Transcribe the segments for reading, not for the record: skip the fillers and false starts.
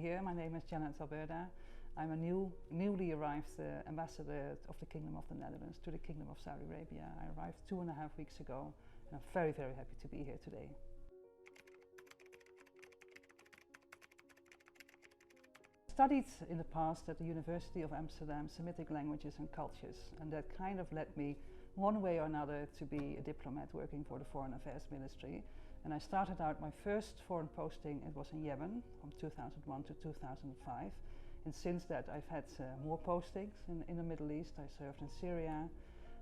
Here, my name is Janet Alberda. I'm a newly arrived ambassador of the Kingdom of the Netherlands to the Kingdom of Saudi Arabia. I arrived 2.5 weeks ago and I'm very, very happy to be here today. Studied in the past at the University of Amsterdam Semitic languages and cultures, and that kind of led me one way or another to be a diplomat working for the Foreign Affairs Ministry. And I started out my first foreign posting, it was in Yemen from 2001 to 2005. And since that I've had more postings in the Middle East. I served in Syria,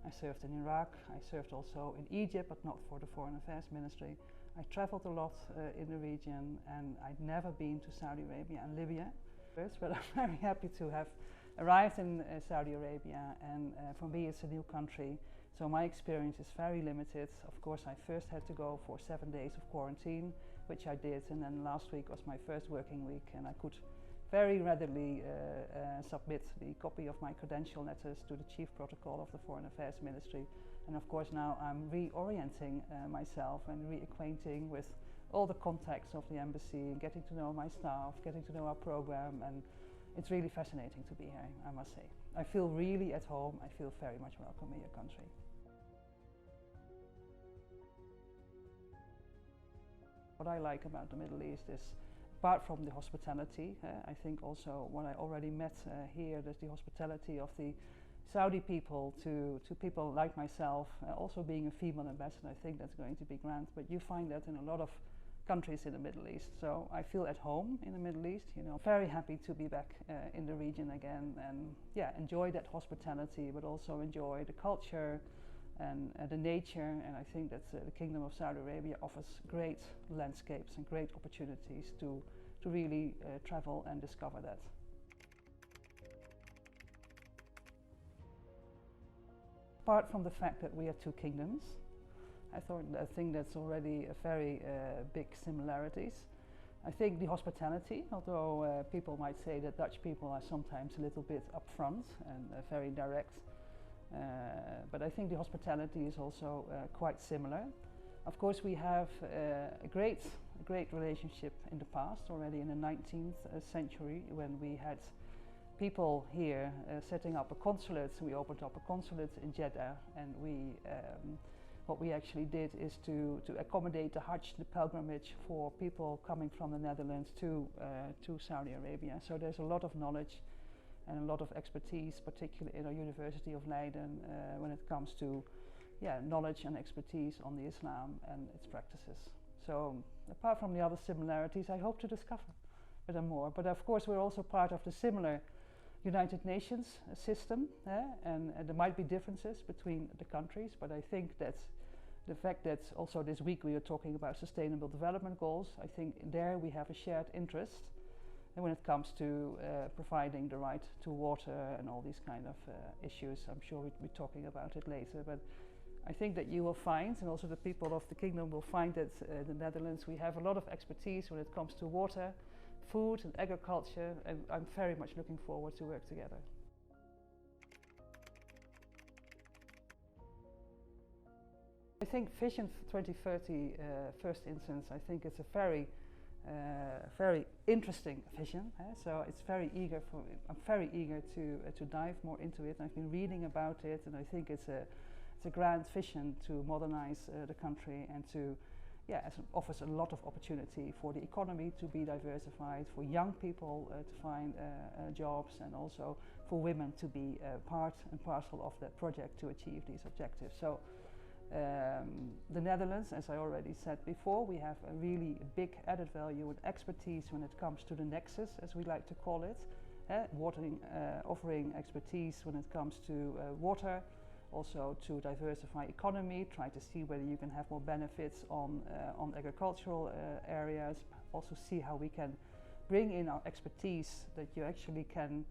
I served in Iraq, I served also in Egypt, but not for the Foreign Affairs Ministry. I traveled a lot in the region, and I'd never been to Saudi Arabia and Libya. But I'm very happy to have arrived in Saudi Arabia, and for me it's a new country. So my experience is very limited. Of course, I first had to go for 7 days of quarantine, which I did, and then last week was my first working week, and I could very readily submit the copy of my credential letters to the Chief Protocol of the Foreign Affairs Ministry. And of course now I'm reorienting myself and reacquainting with all the contacts of the embassy, getting to know my staff, getting to know our program, and it's really fascinating to be here, I must say. I feel really at home, I feel very much welcome in your country. What I like about the Middle East is, apart from the hospitality, I think also what I already met here, there's the hospitality of the Saudi people to people like myself. Also being a female ambassador, I think that's going to be grand, but you find that in a lot of countries in the Middle East. So I feel at home in the Middle East, very happy to be back in the region again, and yeah, enjoy that hospitality, but also enjoy the culture and the nature. And I think that the Kingdom of Saudi Arabia offers great landscapes and great opportunities to really travel and discover that. Apart from the fact that we are two kingdoms, I think that's already a very big similarities. I think the hospitality, although people might say that Dutch people are sometimes a little bit upfront and very direct, but I think the hospitality is also quite similar. Of course, we have a great relationship in the past, already in the 19th century, when we had people here setting up a consulate. We opened up a consulate in Jeddah, and what we actually did is to accommodate the Hajj, the pilgrimage, for people coming from the Netherlands to Saudi Arabia. So there's a lot of knowledge and a lot of expertise, particularly in our University of Leiden, when it comes to knowledge and expertise on the Islam and its practices. So apart from the other similarities, I hope to discover a bit more. But of course, we're also part of the similar United Nations system, and there might be differences between the countries, but I think that the fact that also this week we are talking about Sustainable Development Goals, I think there we have a shared interest, and when it comes to providing the right to water and all these kind of issues. I'm sure we'll be talking about it later, but I think that you will find, and also the people of the kingdom will find, that in the Netherlands we have a lot of expertise when it comes to water, food and agriculture, and I'm very much looking forward to work together. I think Vision 2030, first instance, I think it's a very interesting vision. So it's I'm very eager to dive more into it. I've been reading about it, and I think it's a grand vision to modernize the country, and it offers a lot of opportunity for the economy to be diversified, for young people to find jobs, and also for women to be part and parcel of that project to achieve these objectives. So the Netherlands, as I already said before, we have a really big added value and expertise when it comes to the nexus, as we like to call it, offering expertise when it comes to water, also to diversify economy, try to see whether you can have more benefits on agricultural areas, also see how we can bring in our expertise that you actually can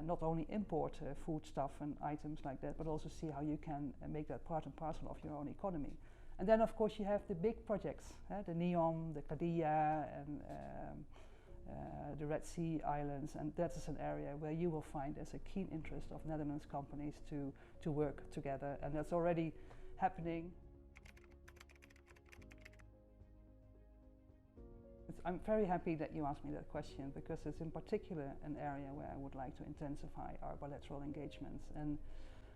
not only import foodstuff and items like that, but also see how you can make that part and parcel of your own economy. And then of course you have the big projects, the NEOM, the Qadiyah, and the Red Sea Islands, and that is an area where you will find there's a keen interest of Netherlands companies to work together, and that's already happening. I'm very happy that you asked me that question, because it's in particular an area where I would like to intensify our bilateral engagements. And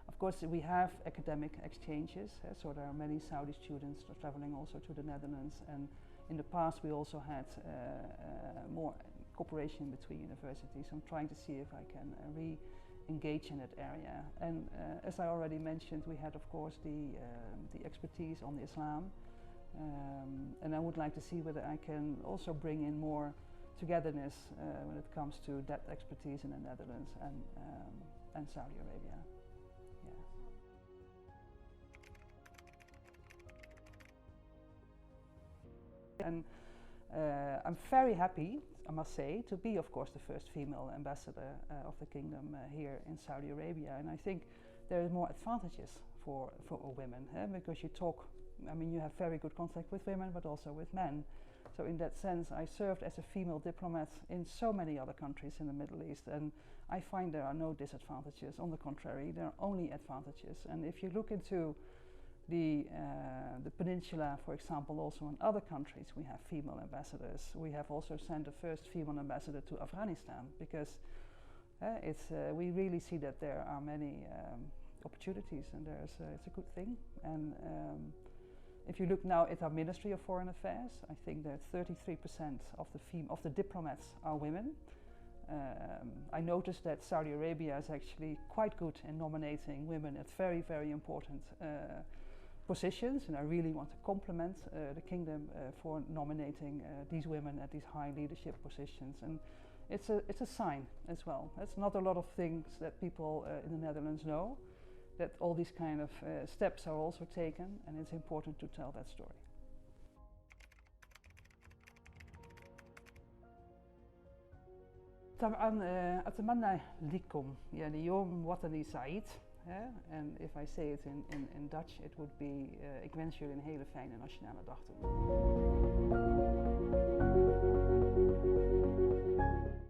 of course we have academic exchanges, so there are many Saudi students traveling also to the Netherlands, and in the past we also had more cooperation between universities. I'm trying to see if I can re-engage in that area. And as I already mentioned, we had of course the expertise on the Islam, and I would like to see whether I can also bring in more togetherness when it comes to that expertise in the Netherlands and Saudi Arabia. Yeah. And I'm very happy, I must say, to be of course the first female ambassador of the kingdom here in Saudi Arabia. And I think there are more advantages for women, because you talk, I mean, you have very good contact with women, but also with men. So in that sense, I served as a female diplomat in so many other countries in the Middle East, and I find there are no disadvantages. On the contrary, there are only advantages. And if you look into the peninsula, for example, also in other countries, we have female ambassadors. We have also sent the first female ambassador to Afghanistan, because we really see that there are many opportunities, and it's a good thing. And if you look now at our Ministry of Foreign Affairs, I think that 33% of the diplomats are women. I noticed that Saudi Arabia is actually quite good in nominating women at very, very important positions, and I really want to compliment the kingdom for nominating these women at these high leadership positions. And it's a sign as well. It's not a lot of things that people in the Netherlands know, that all these kind of steps are also taken, and it's important to tell that story. طبعا أتمنى لكم يعني يوم وطني سعيد. And if I say it in Dutch, it would be ik wens jullie een hele fijne nationale dag toe.